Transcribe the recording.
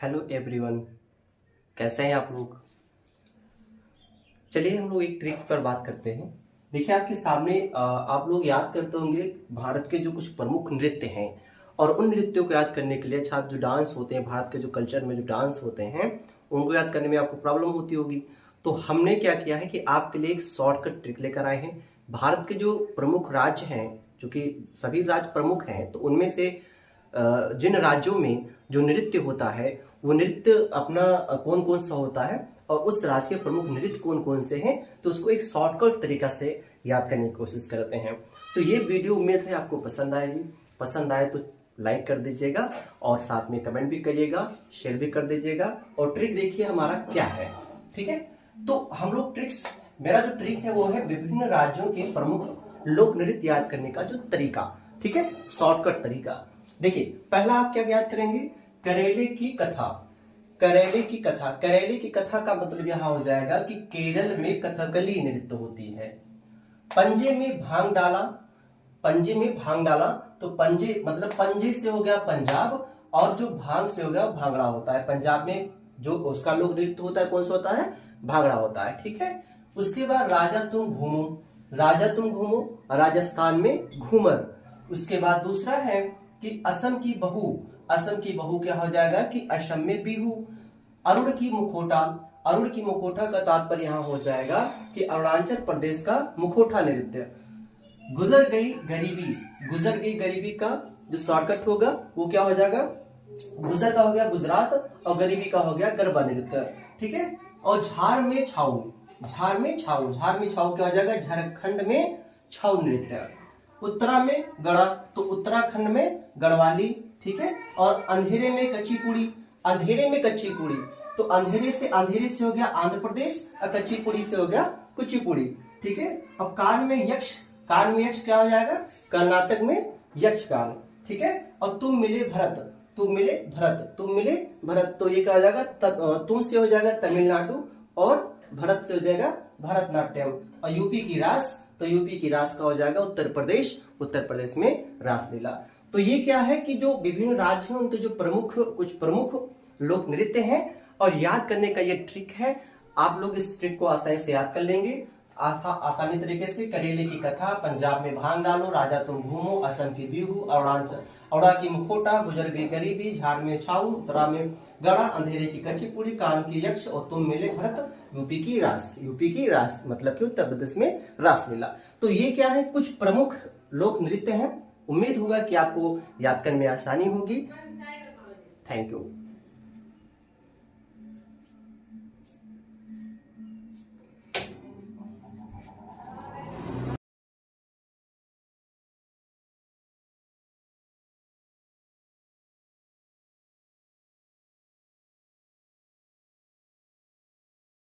Hello everyone, कैसे हैं आप लोग। चलिए हम लोग एक ट्रिक पर बात करते हैं। देखिए आपके सामने आप लोग याद करते होंगे भारत के जो कुछ प्रमुख नृत्य हैं, और उन नृत्यों को याद करने के लिए अच्छा जो डांस होते हैं, भारत के जो कल्चर में जो डांस होते हैं उनको याद करने में आपको प्रॉब्लम होती होगी। तो हमने क्या किया है कि आपके लिए एक शॉर्टकट ट्रिक लेकर आए हैं। भारत के जो प्रमुख राज्य हैं, जो कि सभी राज्य प्रमुख हैं, तो उनमें से जिन राज्यों में जो नृत्य होता है वो नृत्य अपना कौन कौन सा होता है और उस राज्य के प्रमुख नृत्य कौन कौन से हैं, तो उसको एक शॉर्टकट तरीका से याद करने की कोशिश करते हैं। तो ये वीडियो उम्मीद है आपको पसंद आएगी। पसंद आए तो लाइक कर दीजिएगा और साथ में कमेंट भी करिएगा, शेयर भी कर दीजिएगा। और ट्रिक देखिए हमारा क्या है, ठीक है। तो हम लोग मेरा जो ट्रिक है वो है विभिन्न राज्यों के प्रमुख लोक नृत्य याद करने का जो तरीका, ठीक है, शॉर्टकट तरीका। देखिए पहला आप क्या याद करेंगे, करेले की कथा। करेले की कथा, करेले की कथा का मतलब यह हो जाएगा कि केरल में कथकली नृत्य होती है। पंजे में भांग डाला, पंजे में भांग डाला, तो पंजे मतलब पंजे से हो गया पंजाब, और जो भांग से हो गया भांगड़ा होता है। पंजाब में जो उसका लोक नृत्य होता है कौन सा होता है, भांगड़ा होता है, ठीक है। उसके बाद राजा तुम घूमो, राजा तुम घूमो, राजस्थान में घूमर। उसके बाद दूसरा है कि असम की बहू, असम की बहू क्या हो जाएगा कि असम में बिहू। अरुण की मुखोटा, अरुण की मुखोटा का तात्पर्य यहाँ हो जाएगा कि अरुणाचल प्रदेश का मुखोटा नृत्य। गुजर गई गरीबी, गुजर गई गरीबी का जो शॉर्टकट होगा वो क्या हो जाएगा, गुजर का हो गया गुजरात और गरीबी का हो गया गरबा नृत्य, ठीक है। और झाड़ में छाऊ, झाड़ में छाऊ, झाड़ में छाऊ क्या हो जाएगा, झारखंड में छाऊ नृत्य। उत्तरा में गढ़ा, तो उत्तराखंड में गढ़वाली, ठीक है। और अंधेरे में कच्ची पूड़ी, अंधेरे में कच्ची पूड़ी, तो अंधेरे से हो गया आंध्र प्रदेश और कच्ची पूड़ी से हो गया कुचिपुड़ी, ठीक है। और कान में यक्ष, कान में यक्ष क्या हो जाएगा, कर्नाटक में यक्षगान, ठीक है। और तुम मिले भरत, तुम मिले भरत, तुम मिले भरत, तो ये क्या हो जाएगा, तुम से हो जाएगा तमिलनाडु और भरत से हो जाएगा भरतनाट्यम। और यूपी की रास, तो यूपी की रास का हो जाएगा उत्तर प्रदेश, उत्तर प्रदेश में रासलीला। तो ये क्या है कि जो विभिन्न राज्य हैं उनके जो कुछ प्रमुख लोक नृत्य हैं, और याद करने का ये ट्रिक है। आप लोग इस ट्रिक को आसानी से याद कर लेंगे, आसानी तरीके से। करेले की कथा, पंजाब में भांग डालो, राजा तुम घूमो, असम की बिहू, औड़ा की मुखोटा, गुजर गई गरीबी, झाड़ में छाऊ, उत्तरा में गड़ा, अंधेरे की कच्ची पूड़ी, कान की यक्ष और तुम मिले भरत, यूपी की रास। यूपी की रास मतलब कि उत्तर प्रदेश में रासलीला। तो ये क्या है, कुछ प्रमुख लोक नृत्य हैं। उम्मीद होगा कि आपको याद करने में आसानी होगी। Thank you.